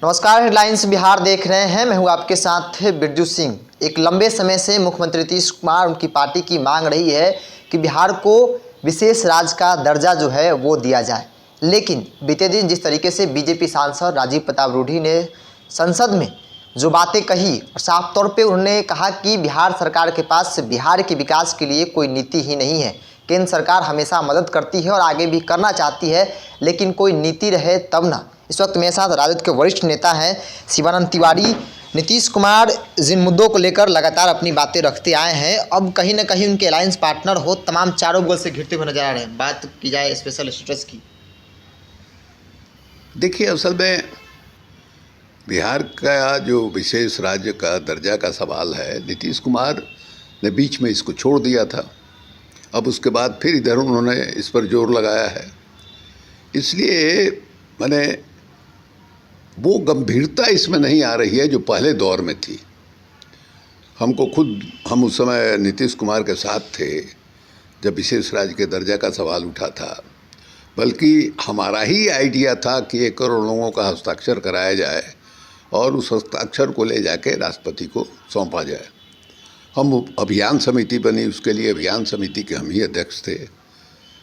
नमस्कार, हेडलाइंस बिहार देख रहे हैं। मैं हूं आपके साथ बिरजू सिंह। एक लंबे समय से मुख्यमंत्री नीतीश कुमार उनकी पार्टी की मांग रही है कि बिहार को विशेष राज्य का दर्जा जो है वो दिया जाए, लेकिन बीते दिन जिस तरीके से बीजेपी सांसद राजीव प्रताप रूढ़ी ने संसद में जो बातें कही, और साफ तौर पे उन्होंने कहा कि बिहार सरकार के पास बिहार के विकास के लिए कोई नीति ही नहीं है। केंद्र सरकार हमेशा मदद करती है और आगे भी करना चाहती है, लेकिन कोई नीति रहे तब ना। इस वक्त मेरे साथ राजद के वरिष्ठ नेता हैं शिवानंद तिवारी। नीतीश कुमार जिन मुद्दों को लेकर लगातार अपनी बातें रखते आए हैं, अब कहीं ना कहीं उनके अलायंस पार्टनर हो तमाम चारों बगल से घिरते हुए नजर आ रहे हैं। बात की जाए स्पेशल स्टेटस की, देखिए, असल में बिहार का जो विशेष राज्य का दर्जा का सवाल है, नीतीश कुमार ने बीच में इसको छोड़ दिया था। अब उसके बाद फिर इधर उन्होंने इस पर जोर लगाया है, इसलिए मैंने वो गंभीरता इसमें नहीं आ रही है जो पहले दौर में थी। हम उस समय नीतीश कुमार के साथ थे जब विशेष राज्य के दर्जा का सवाल उठा था, बल्कि हमारा ही आइडिया था कि 1 करोड़ लोगों का हस्ताक्षर कराया जाए और उस हस्ताक्षर को ले जाके राष्ट्रपति को सौंपा जाए। हम अभियान समिति बनी, उसके लिए अभियान समिति के हम ही अध्यक्ष थे।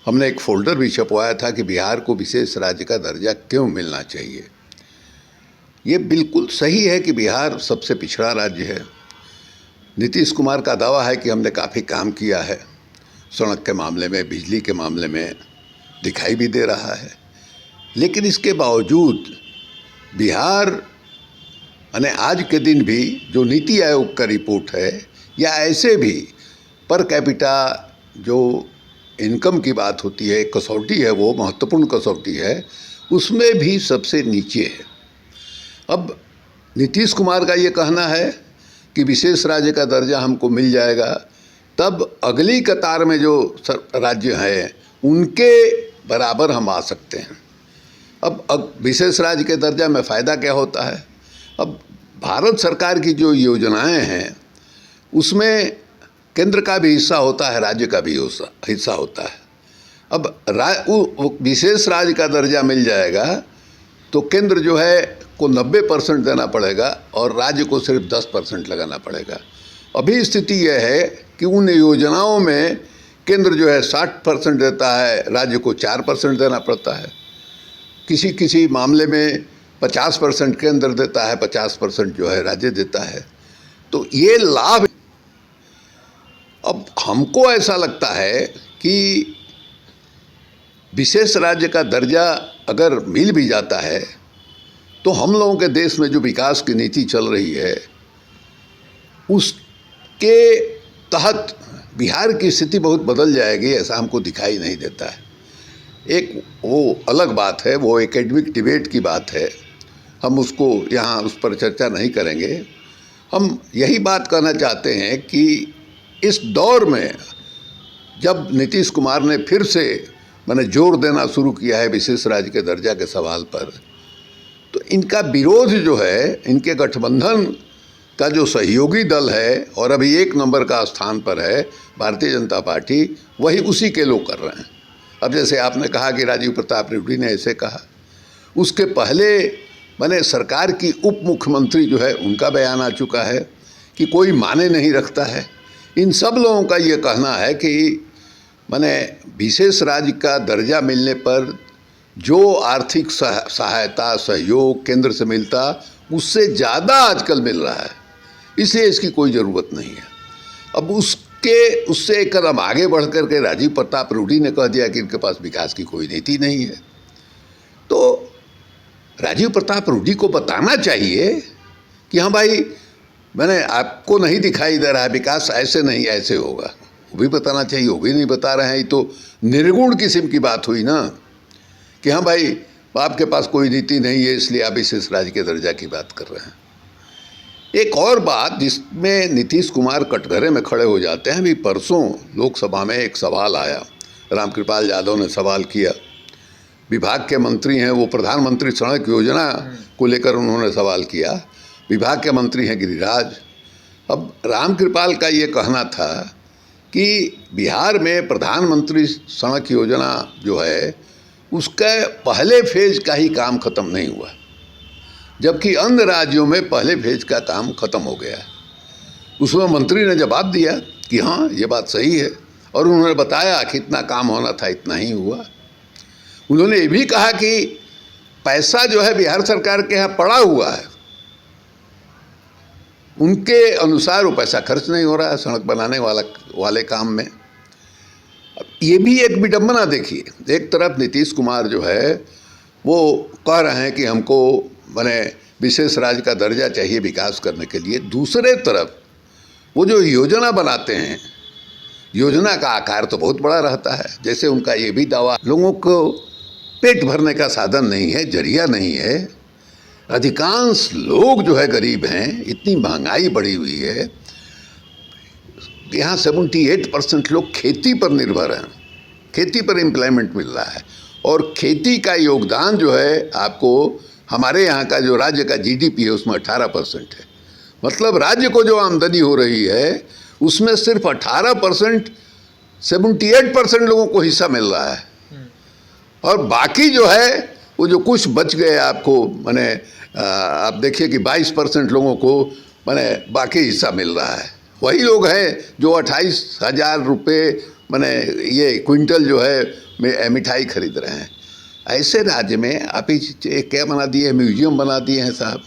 हमने एक फोल्डर भी छपवाया था कि बिहार को विशेष राज्य का दर्जा क्यों मिलना चाहिए। ये बिल्कुल सही है कि बिहार सबसे पिछड़ा राज्य है। नीतीश कुमार का दावा है कि हमने काफ़ी काम किया है, सड़क के मामले में, बिजली के मामले में दिखाई भी दे रहा है, लेकिन इसके बावजूद बिहार यानी आज के दिन भी जो नीति आयोग का रिपोर्ट है, या ऐसे भी पर कैपिटा जो इनकम की बात होती है, कसौटी है, वो महत्वपूर्ण कसौटी है, उसमें भी सबसे नीचे है। अब नीतीश कुमार का ये कहना है कि विशेष राज्य का दर्जा हमको मिल जाएगा, तब अगली कतार में जो राज्य हैं उनके बराबर हम आ सकते हैं। अब विशेष राज्य के दर्जा में फ़ायदा क्या होता है? अब भारत सरकार की जो योजनाएं हैं उसमें केंद्र का भी हिस्सा होता है, राज्य का भी हिस्सा होता है। अब विशेष राज्य का दर्जा मिल जाएगा तो केंद्र जो है को 90% देना पड़ेगा और राज्य को सिर्फ 10% लगाना पड़ेगा। अभी स्थिति यह है कि उन योजनाओं में केंद्र जो है 60% देता है, राज्य को 4% देना पड़ता है। किसी किसी मामले में 50% केंद्र देता है, 50% जो है राज्य देता है। तो ये लाभ, अब हमको ऐसा लगता है कि विशेष राज्य का दर्जा अगर मिल भी जाता है तो हम लोगों के देश में जो विकास की नीति चल रही है उसके तहत बिहार की स्थिति बहुत बदल जाएगी, ऐसा हमको दिखाई नहीं देता है। एक वो अलग बात है, वो एकेडमिक डिबेट की बात है, हम उसको यहाँ उस पर चर्चा नहीं करेंगे। हम यही बात कहना चाहते हैं कि इस दौर में जब नीतीश कुमार ने फिर से मैंने जोर देना शुरू किया है विशेष राज्य के दर्जा के सवाल पर, तो इनका विरोध जो है, इनके गठबंधन का जो सहयोगी दल है और अभी 1 नंबर का स्थान पर है भारतीय जनता पार्टी, वही उसी के लोग कर रहे हैं। अब जैसे आपने कहा कि राजीव प्रताप रूढ़ी ने ऐसे कहा, उसके पहले मैंने सरकार की उप मुख्यमंत्री जो है उनका बयान आ चुका है कि कोई माने नहीं रखता है। इन सब लोगों का ये कहना है कि मैंने विशेष राज्य का दर्जा मिलने पर जो आर्थिक सहायता सहयोग केंद्र से मिलता उससे ज़्यादा आजकल मिल रहा है, इसलिए इसकी कोई ज़रूरत नहीं है। अब उससे एक कदम आगे बढ़ कर के राजीव प्रताप रूढ़ी ने कह दिया कि इनके पास विकास की कोई नीति नहीं है। तो राजीव प्रताप रूढ़ी को बताना चाहिए कि हाँ भाई, मैंने आपको नहीं दिखाई दे रहा है विकास, ऐसे नहीं ऐसे होगा, वो भी बताना चाहिए। वो भी नहीं बता रहे हैं, ये तो निर्गुण किस्म की बात हुई ना कि हाँ भाई आपके पास कोई नीति नहीं है इसलिए आप विशेष राज्य के दर्जा की बात कर रहे हैं। एक और बात जिसमें नीतीश कुमार कटघरे में खड़े हो जाते हैं, अभी परसों लोकसभा में एक सवाल आया, रामकृपाल यादव ने सवाल किया, विभाग के मंत्री हैं वो, प्रधानमंत्री सड़क योजना को लेकर उन्होंने सवाल किया, विभाग के मंत्री हैं गिरिराज। अब रामकृपाल का ये कहना था कि बिहार में प्रधानमंत्री सड़क योजना जो है उसका पहले फेज का ही काम ख़त्म नहीं हुआ, जबकि अन्य राज्यों में पहले फेज का काम खत्म हो गया है। उसमें मंत्री ने जवाब दिया कि हाँ ये बात सही है, और उन्होंने बताया कि इतना काम होना था, इतना ही हुआ। उन्होंने ये भी कहा कि पैसा जो है बिहार सरकार के यहाँ पड़ा हुआ है, उनके अनुसार वो पैसा खर्च नहीं हो रहा है सड़क बनाने वाले काम में। अब ये भी एक विडंबना देखिए, एक तरफ नीतीश कुमार जो है वो कह रहे हैं कि हमको माने विशेष राज्य का दर्जा चाहिए विकास करने के लिए, दूसरे तरफ वो जो योजना बनाते हैं, योजना का आकार तो बहुत बड़ा रहता है। जैसे उनका ये भी दावा, लोगों को पेट भरने का साधन नहीं है, जरिया नहीं है। अधिकांश लोग जो है गरीब हैं, इतनी महंगाई बढ़ी हुई है। यहाँ 78% लोग खेती पर निर्भर हैं, खेती पर एम्प्लॉयमेंट मिल रहा है, और खेती का योगदान जो है आपको हमारे यहाँ का जो राज्य का जीडीपी है उसमें 18% है। मतलब राज्य को जो आमदनी हो रही है उसमें सिर्फ 18%, 78% लोगों को हिस्सा मिल रहा है, और बाकी जो है वो जो कुछ बच गए आपको माने आप देखिए कि 22% लोगों को माने बाकी हिस्सा मिल रहा है। वही लोग हैं जो 28,000 रुपये माने ये क्विंटल जो है मिठाई खरीद रहे हैं। ऐसे राज्य में आप क्या बना दिए, म्यूजियम बना दिए हैं साहब,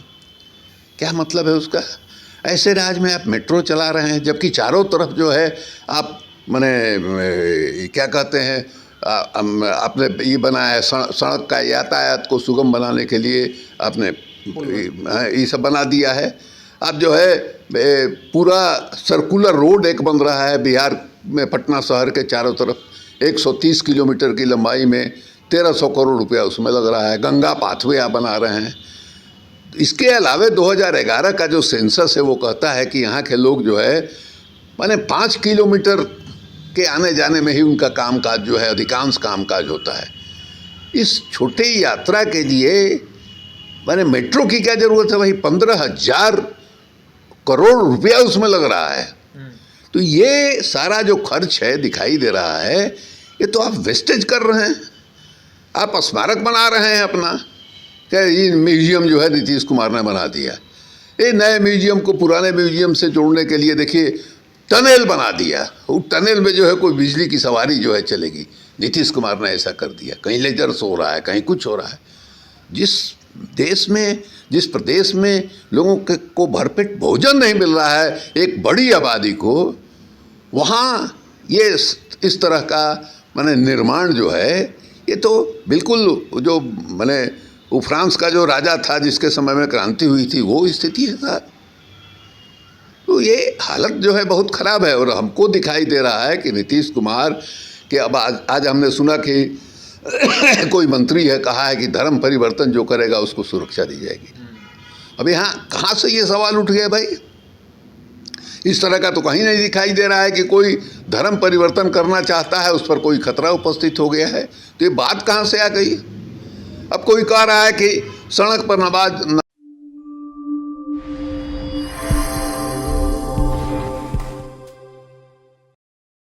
क्या मतलब है उसका? ऐसे राज्य में आप मेट्रो चला रहे हैं, जबकि चारों तरफ जो है आप माने क्या कहते हैं आपने ये बनाया है सड़क का यातायात को सुगम बनाने के लिए आपने ये सब बना दिया है। अब जो है पूरा सर्कुलर रोड एक बन रहा है बिहार में, पटना शहर के चारों तरफ 130 किलोमीटर की लंबाई में 1300 करोड़ रुपया उसमें लग रहा है। गंगा पाथवे आप बना रहे हैं। इसके अलावा 2011 का जो सेंसस है वो कहता है कि यहाँ के लोग जो है माने 5 किलोमीटर के आने जाने में ही उनका कामकाज जो है अधिकांश कामकाज होता है। इस छोटे यात्रा के लिए माने मेट्रो की क्या ज़रूरत है? भाई 15,000 करोड़ रुपया उसमें लग रहा है। तो ये सारा जो खर्च है दिखाई दे रहा है, ये तो आप वेस्टेज कर रहे हैं। आप स्मारक बना रहे हैं अपना, क्या ये म्यूजियम जो है नीतीश कुमार ने बना दिया। ये नए म्यूजियम को पुराने म्यूजियम से जोड़ने के लिए देखिए टनल बना दिया। वो टनल में जो है कोई बिजली की सवारी जो है चलेगी। नीतीश कुमार ने ऐसा कर दिया। कहीं लेजर्स हो रहा है, कहीं कुछ हो रहा है। जिस देश में, जिस प्रदेश में लोगों को भरपेट भोजन नहीं मिल रहा है एक बड़ी आबादी को, वहाँ ये इस तरह का माने निर्माण जो है ये तो बिल्कुल जो माने वो फ्रांस का जो राजा था जिसके समय में क्रांति हुई थी वो स्थिति है सर। तो ये हालत जो है बहुत ख़राब है, और हमको दिखाई दे रहा है कि नीतीश कुमार के अब आज हमने सुना कि कोई मंत्री है कहा है कि धर्म परिवर्तन जो करेगा उसको सुरक्षा दी जाएगी। अब यहाँ कहाँ से ये सवाल उठ गया भाई? इस तरह का तो कहीं नहीं दिखाई दे रहा है कि कोई धर्म परिवर्तन करना चाहता है, उस पर कोई खतरा उपस्थित हो गया है। तो ये बात कहाँ से आ गई? अब कोई कह रहा है कि सड़क पर